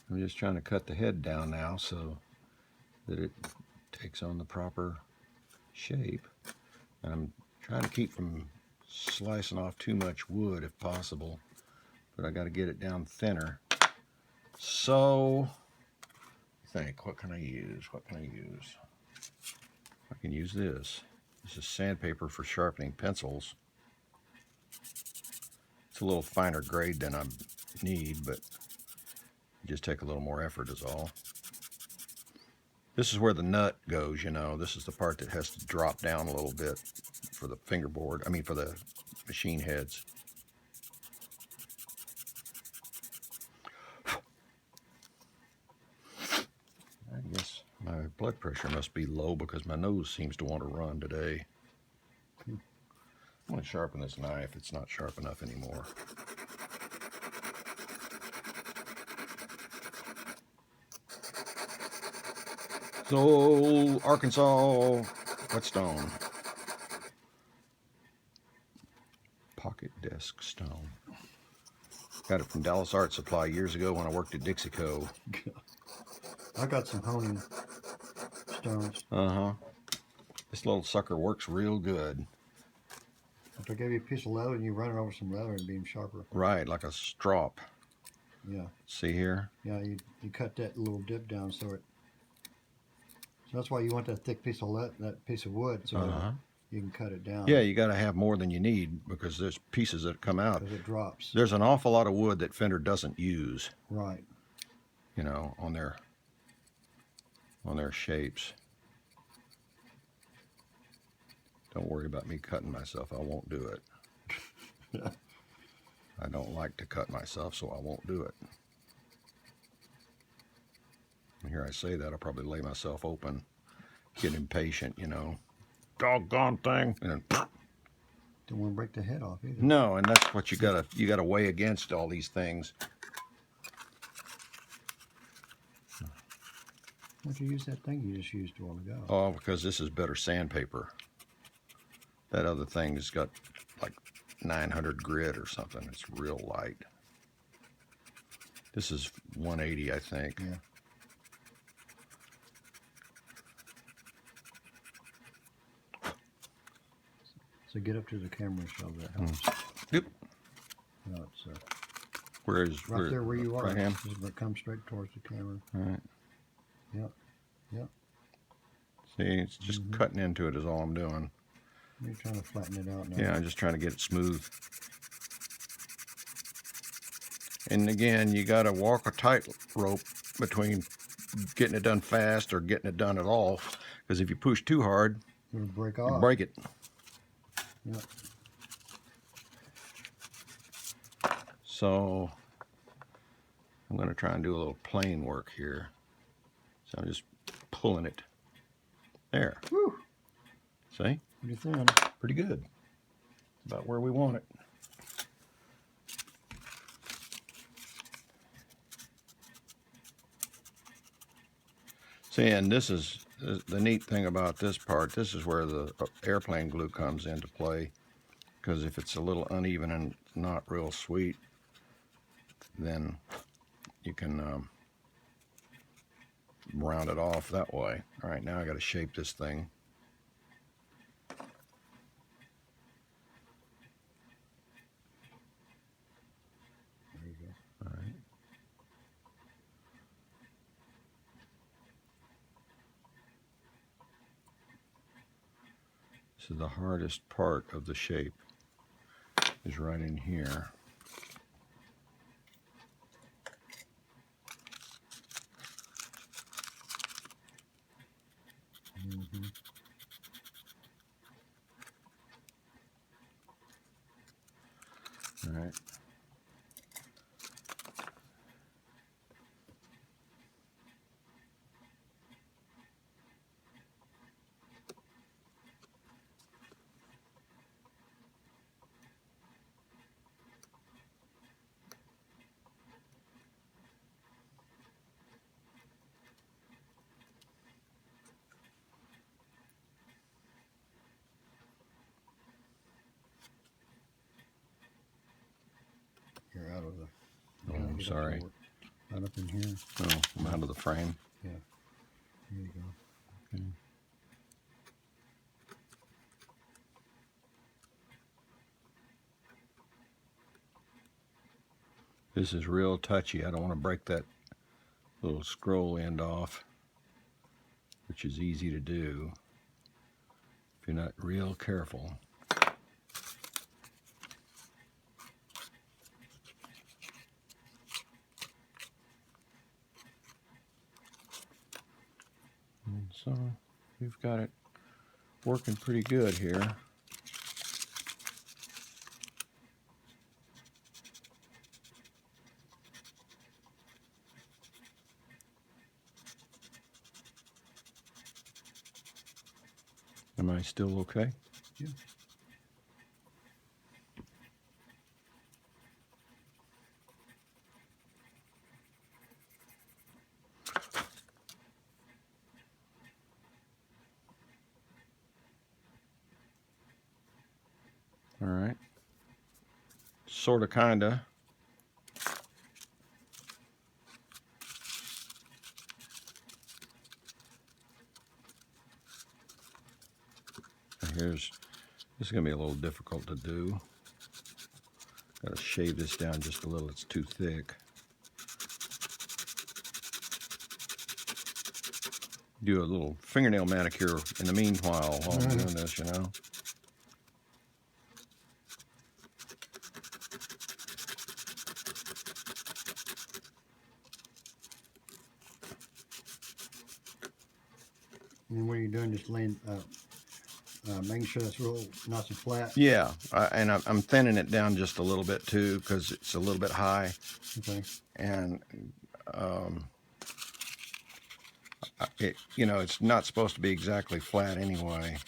I'm just trying to cut the head down now so that it takes on the proper shape. And I'm trying to keep from slicing off too much wood if possible, but I got to get it down thinner. So, what can I use? What can I use? I can use this. This is sandpaper for sharpening pencils. It's a little finer grade than I need, but just take a little more effort is all. This is where the nut goes, you know. This is the part that has to drop down a little bit for the fingerboard. I mean, for the machine heads. I guess my blood pressure must be low because my nose seems to want to run today. I'm going to sharpen this knife. It's not sharp enough anymore. So, Arkansas whetstone. Pocket desk stone. Got it from Dallas Art Supply years ago when I worked at Dixie Co. I got some honing stones. Uh-huh. This little sucker works real good. If I gave you a piece of leather and you run it over some leather, it'd be even sharper. Right, like a strop. Yeah. See here? Yeah, you cut that little dip down so it. So that's why you want that thick piece of that piece of wood so that you can cut it down. Yeah, you got to have more than you need because there's pieces that come out. Because it drops. There's an awful lot of wood that Fender doesn't use. Right. You know, on their shapes. Don't worry about me cutting myself. I won't do it. I don't like to cut myself, so I won't do it. And here I say that, I'll probably lay myself open, get impatient, you know. Doggone thing. And then, don't want to break the head off either. No, and that's what you gotta weigh against all these things. Why'd you use that thing you just used a while ago? Oh, because this is better sandpaper. That other thing has got like 900 grit or something. It's real light. This is 180, I think. Yeah. So get up to the camera and show that helps. Yep. No, it's Right there where you are. Right hand? Just come straight towards the camera. All right. Yep. Yep. See, it's just cutting into it is all I'm doing. You're trying to flatten it out now. Yeah, I'm just trying to get it smooth. And again, you got to walk a tightrope between getting it done fast or getting it done at all. Because if you push too hard, it'll break you off. break it. Yep. So I'm going to try and do a little plane work here. So I'm just pulling it. There. Whew. See? Pretty thin. Pretty good. About where we want it. See, and this is the neat thing about this part. This is where the airplane glue comes into play. Because if it's a little uneven and not real sweet, then you can round it off that way. All right, now I got to shape this thing. There you go. All right. This is the hardest part of the shape, is right in here. All right. You're out of the. Oh, I'm sorry. Right up in here. Oh, I'm out of the frame. Yeah. There you go. Okay. This is real touchy. I don't want to break that little scroll end off, which is easy to do if you're not real careful. And so we've got it working pretty good here. Am I still okay? Yeah. All right. Sorta, kinda. This is gonna be a little difficult to do. Gotta shave this down just a little, it's too thick. Do a little fingernail manicure in the meanwhile while I'm doing this, you know. And what are you doing? Just laying, making sure that's real nice and flat. Yeah, and I'm thinning it down just a little bit too because it's a little bit high. Okay. And it's not supposed to be exactly flat anyway.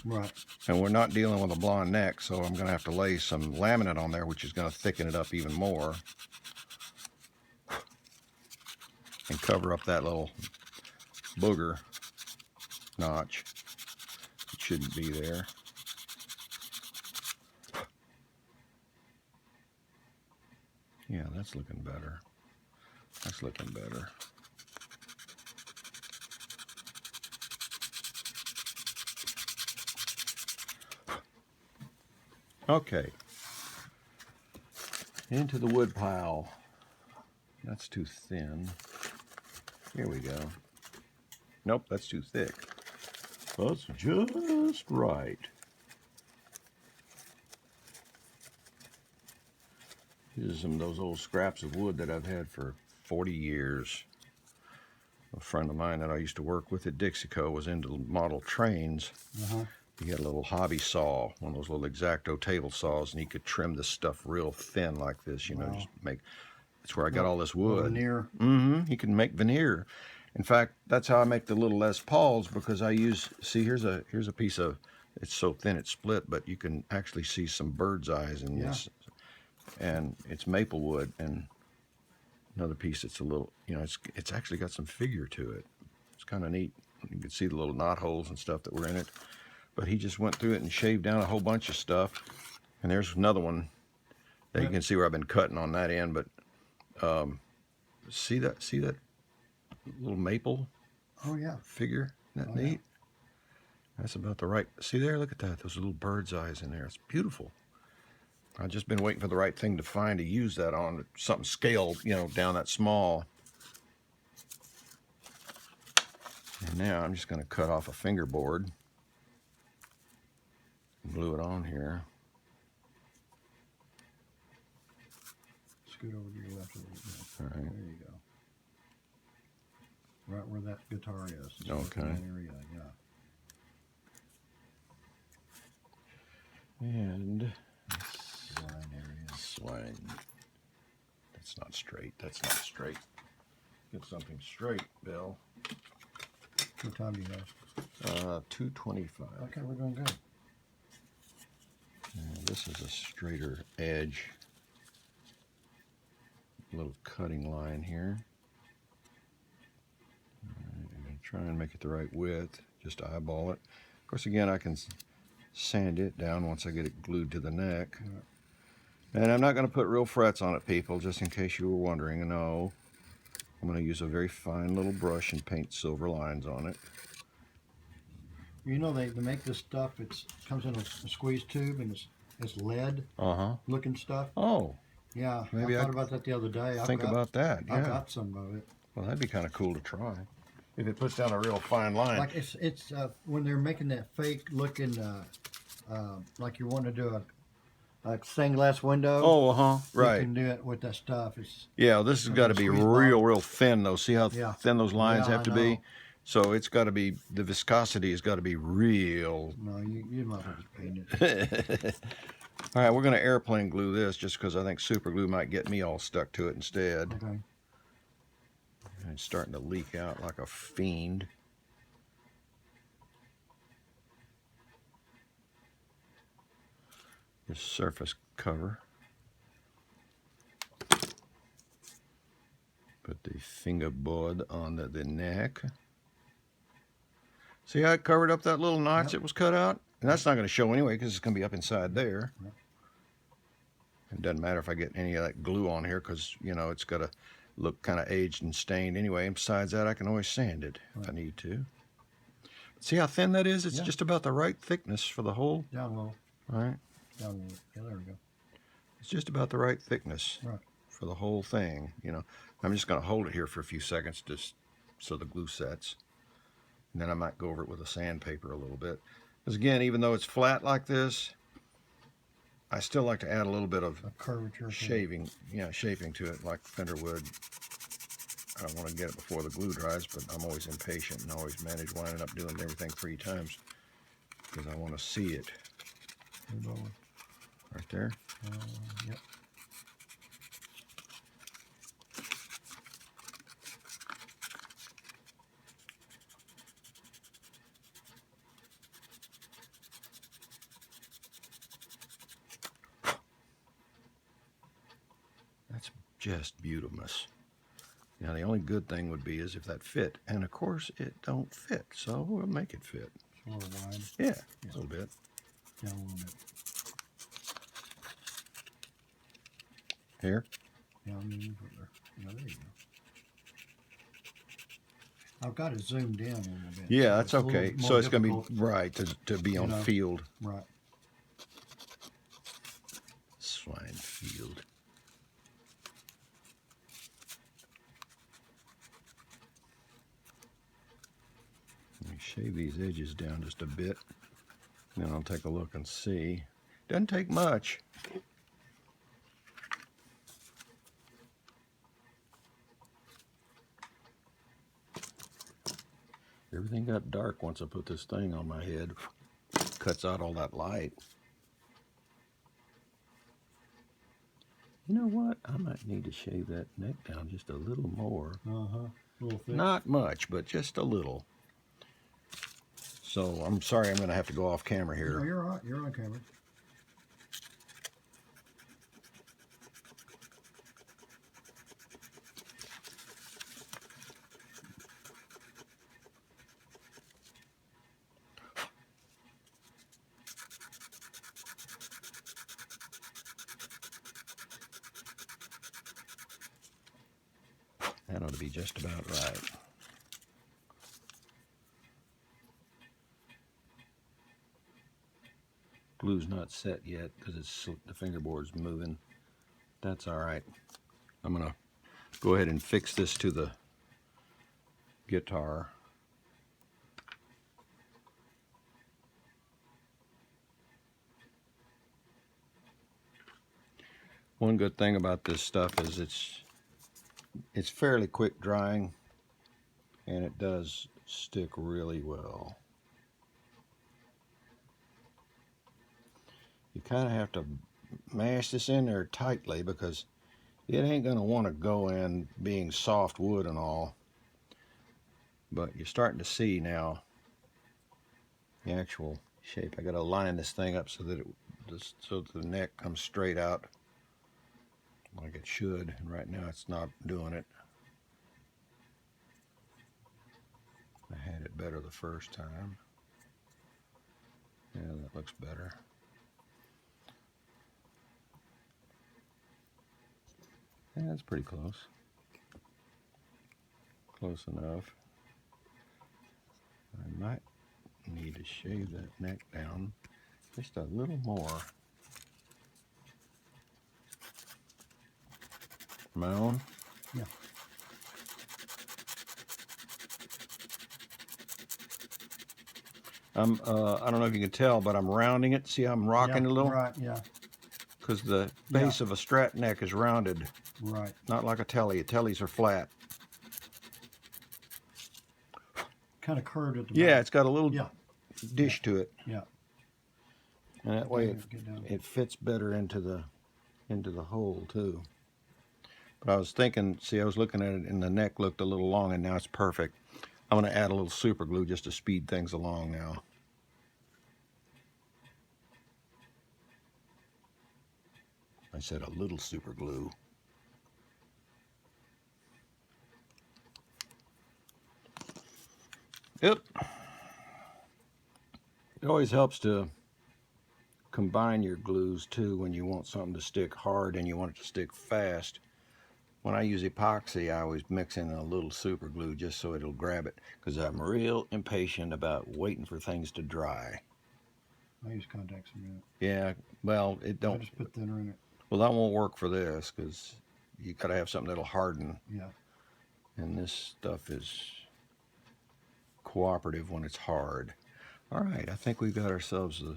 Right. And we're not dealing with a blonde neck, so I'm going to have to lay some laminate on there, which is going to thicken it up even more. And cover up that little booger notch. It shouldn't be there. Yeah, that's looking better. That's looking better. Okay. Into the wood pile. That's too thin. Here we go. Nope, that's too thick. That's just right. These are some of those old scraps of wood that I've had for 40 years. A friend of mine that I used to work with at Dixico was into model trains. He had a little hobby saw, one of those little X-Acto table saws, and he could trim this stuff real thin like this, you know, just make, that's where I got all this wood. Veneer. He can make veneer. In fact, that's how I make the little Les Pauls, because I use, see, here's a piece of, it's so thin it's split, but you can actually see some bird's eyes in this. And it's maple wood, and another piece that's a little, it's actually got some figure to it. It's kind of neat. You can see the little knot holes and stuff that were in it. But he just went through it and shaved down a whole bunch of stuff. And there's another one that you can see where I've been cutting on that end. But see that little maple figure? Isn't that neat? That's about the right, see there, look at that, those little bird's eyes in there. It's beautiful. I've just been waiting for the right thing to find to use that on, something scaled, down that small. And now I'm just going to cut off a fingerboard. Glue it on here. Scoot over to your left a little bit. All right. There you go. Right where that guitar is. Just Okay. in that area, yeah. And Line area. swine. That's not straight. That's not straight. Get something straight, Bill. What time do you have? 225. Okay, we're doing good. And this is a straighter edge. A little cutting line here. Alright, I'm going to try and make it the right width. Just eyeball it. Of course, again, I can sand it down once I get it glued to the neck. And I'm not going to put real frets on it, people, just in case you were wondering. No. I'm going to use a very fine little brush and paint silver lines on it. You know, they make this stuff. It comes in a squeeze tube, and it's lead looking stuff. Oh, yeah. maybe I thought about that the other day. think about that. Yeah. I've got some of it. Well, that'd be kind of cool to try. If it puts down a real fine line. Like it's when they're making that fake looking, like you want to do a stained glass window. Oh, right. You can do it with that stuff. Yeah, this has got to be real thin though. See how thin those lines have to be? So it's got to be, the viscosity has got to be real. No, you might as well just paint it. All right, we're going to airplane glue this just because I think super glue might get me all stuck to it instead. Okay. And it's starting to leak out like a fiend. This surface cover. Put the fingerboard on the neck. See how it covered up that little notch that was cut out? And that's not going to show anyway because it's going to be up inside there. Yep. It doesn't matter if I get any of that glue on here because, you know, it's got to look kind of aged and stained anyway. And besides that, I can always sand it if I need to. See how thin that is? It's just about the right thickness for the whole. Down low. All right. Down low. Yeah, there we go. It's just about the right thickness for the whole thing, you know. I'm just going to hold it here for a few seconds just so the glue sets. And then I might go over it with a sandpaper a little bit. Because again, even though it's flat like this, I still like to add a little bit of curvature, shaping to it like fender wood. I don't want to get it before the glue dries, but I'm always impatient and always manage winding up doing everything 3 times because I want to see it. Right there? Yep. That's just beautiful. Now the only good thing would be is if that fit, and of course it don't fit, so we'll make it fit. It's a little wide. Yeah, a little bit. Down a little bit. Here? Yeah, I'm moving further. Yeah, there you go. I've got it zoomed in a little bit. Yeah, that's okay. So it's going to difficult. be right to be on field. Right. Swine field. Let me shave these edges down just a bit. Then I'll take a look and see. Doesn't take much. Everything got dark once I put this thing on my head. Cuts out all that light. You know what? I might need to shave that neck down just a little more. A little thick. Not much, but just a little. So I'm sorry I'm going to have to go off camera here. No, you're all right. You're on camera. That ought to be just about right. Glue's not set yet because the fingerboard's moving. That's all right. I'm gonna go ahead and fix this to the guitar. One good thing about this stuff is it's fairly quick drying and it does stick really well. You kind of have to mash this in there tightly because it ain't going to want to go in being soft wood and all. But you're starting to see now the actual shape. I got to line this thing up so that the neck comes straight out like it should. And right now it's not doing it. I had it better the first time. Yeah, that looks better. Yeah, that's pretty close. Close enough. I might need to shave that neck down just a little more. My own? Yeah. I don't know if you can tell, but I'm rounding it. See how I'm rocking Yeah, a little? right, yeah, Because the base of a Strat neck is rounded, right. not like a telly. Tellies are flat. Kind of curved at the Yeah, back. it's got a little Yeah. dish to it. Yeah. And that way Get down. it fits better into the hole too. But I was thinking, see, I was looking at it and the neck looked a little long, and now it's perfect. I'm going to add a little super glue just to speed things along now. I said a little super glue. Yep. It always helps to combine your glues too when you want something to stick hard and you want it to stick fast. When I use epoxy, I always mix in a little super glue just so it'll grab it, because I'm real impatient about waiting for things to dry. I use contacts a minute. Yeah, well, it I don't. just put thinner in it. Well, that won't work for this because you gotta have something that'll harden. Yeah. And this stuff is cooperative when it's hard. All right, I think we've got ourselves the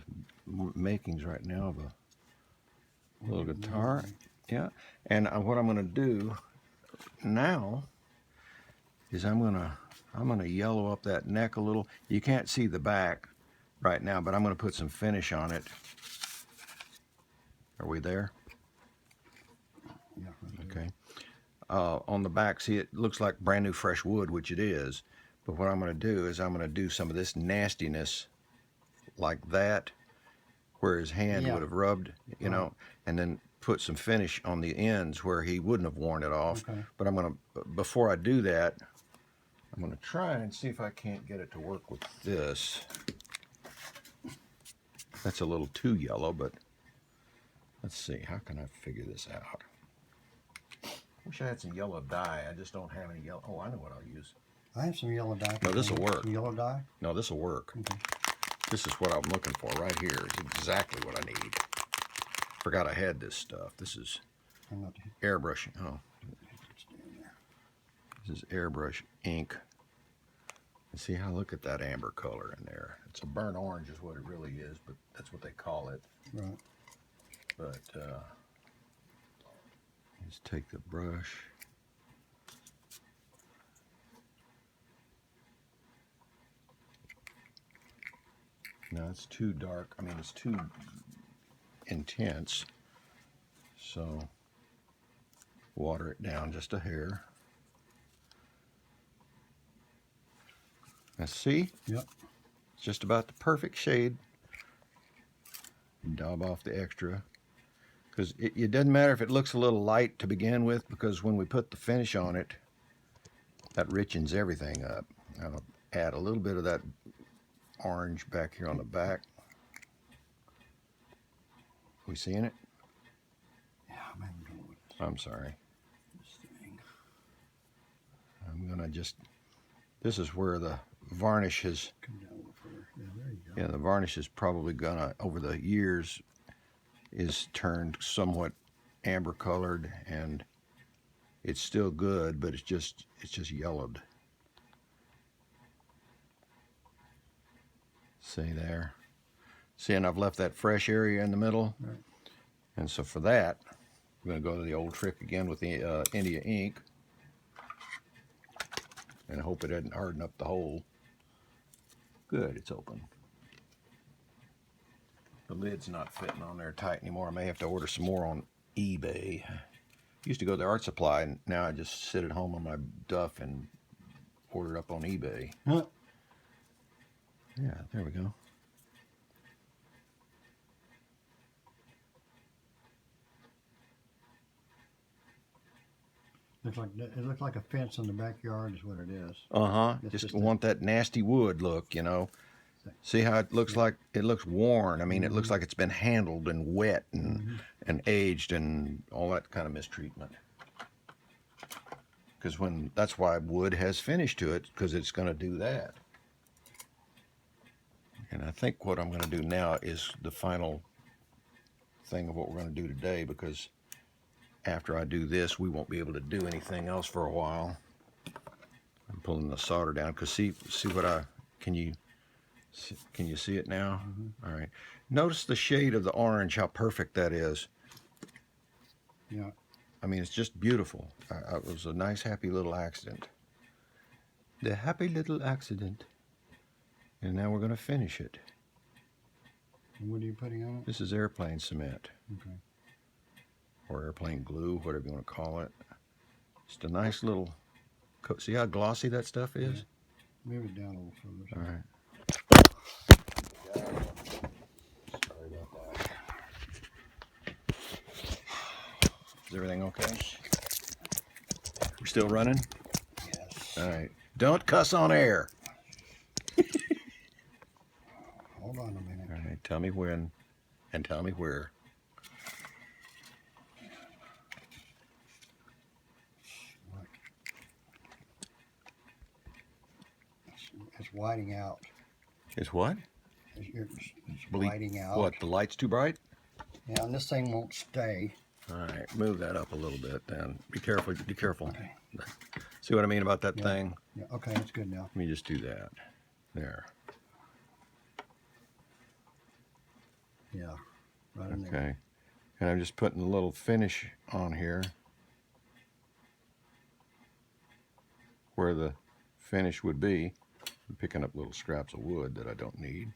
makings right now of a little guitar. Yeah, and what I'm gonna do now is I'm gonna yellow up that neck a little. You can't see the back right now, but I'm gonna put some finish on it. Are we there? Yeah. Okay. On the back, see, it looks like brand new fresh wood, which it is. But what I'm going to do is I'm going to do some of this nastiness like that, where his hand would have rubbed, you know, and then put some finish on the ends where he wouldn't have worn it off. Okay. But I'm going to, before I do that, I'm going to try and see if I can't get it to work with this. That's a little too yellow, but let's see. How can I figure this out? Wish I had some yellow dye. I just don't have any yellow. Oh, I know what I'll use. I have some yellow dye. No, this will work. Some yellow dye? No, this will work. Okay. This is what I'm looking for right here. It's exactly what I need. Forgot I had this stuff. This is airbrush. Oh, this is airbrush ink. And see how, look at that amber color in there. It's a burnt orange is what it really is, but that's what they call it. Right. But just take the brush. No, it's too dark. I mean, it's too intense. So water it down just a hair. Now see? Yep. It's just about the perfect shade. Daub off the extra. Because it doesn't matter if it looks a little light to begin with, because when we put the finish on it, that richens everything up. I'll add a little bit of that orange back here on the back. We seeing it? Yeah, I'm having trouble with I'm sorry. this thing. I'm gonna just, this is where the varnish has, Come down a little further. Yeah, there you go. yeah, the varnish is probably gonna, over the years, is turned somewhat amber colored, and it's still good, but it's just yellowed. See there? See, and I've left that fresh area in the middle. Right. And so for that, I'm going to go to the old trick again with the India ink. And hope it doesn't harden up the hole. Good, it's open. The lid's not fitting on there tight anymore. I may have to order some more on eBay. Used to go to the art supply, and now I just sit at home on my duff and order it up on eBay. Huh. Yeah, there we go. It looks like a fence in the backyard is what it is. Uh-huh. It's Just just want that nasty wood look, you know. See how it looks like, it looks worn. I mean, it looks like it's been handled and wet and aged and all that kind of mistreatment. because that's why wood has finish to it, because it's going to do that. And I think what I'm going to do now is the final thing of what we're going to do today, because after I do this, we won't be able to do anything else for a while. I'm pulling the solder down because see what can you see it now? Mm-hmm. All right. Notice the shade of the orange, how perfect that is. Yeah. I mean, it's just beautiful. It was a nice, happy little accident. The happy little accident. And now we're going to finish it. And what are you putting on it? This is airplane cement. Okay. Or airplane glue, whatever you want to call it. Just a nice little coat. See how glossy that stuff is? Yeah. Move it down a little further. All right. Sorry about that. Is everything okay? We're still running? Yes. All right. Don't cuss on air. Hold on a minute. All right. Tell me when and tell me where. It's whiting out. It's what? It's whiting out. What? The light's too bright? Yeah, and this thing won't stay. All right. Move that up a little bit then. Be careful. Be careful. Okay. See what I mean about that Yeah. thing? Yeah. Okay, it's good now. Let me just do that. There. Yeah. Right in there. Okay. And I'm just putting a little finish on here where the finish would be. I'm picking up little scraps of wood that I don't need.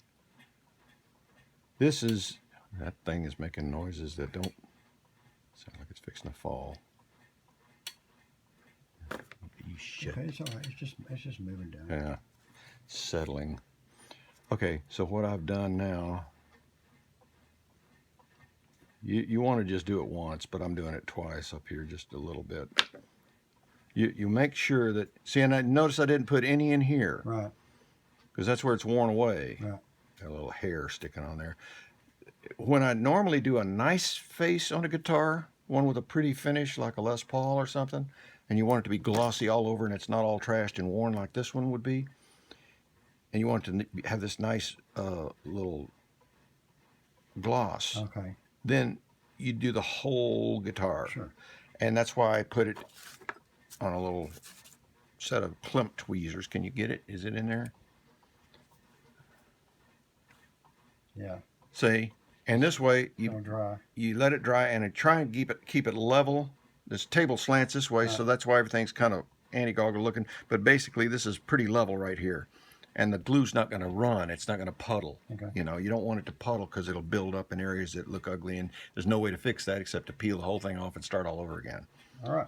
That thing is making noises that don't sound like it's fixing to fall. You shit. Okay, it's all right. It's just moving down. Yeah, settling. Okay, so what I've done now, you want to just do it once, but I'm doing it twice up here just a little bit. You make sure that, see, and I notice I didn't put any in here. Right. Because that's where it's worn away. Right. Got a little hair sticking on there. When I normally do a nice face on a guitar, one with a pretty finish like a Les Paul or something, and you want it to be glossy all over and it's not all trashed and worn like this one would be, and you want it to have this nice little gloss, Okay. then you do the whole guitar. Sure. And that's why I put it on a little set of Klimt tweezers. Can you get it? Is it in there? Yeah. See? And this way It'll dry. you let it dry and try and keep it level. This table slants this way, so that's why everything's kind of anti-goggle looking. But basically, this is pretty level right here. And the glue's not going to run. It's not going to puddle. Okay. You know, you don't want it to puddle because it'll build up in areas that look ugly. And there's no way to fix that except to peel the whole thing off and start all over again. All right.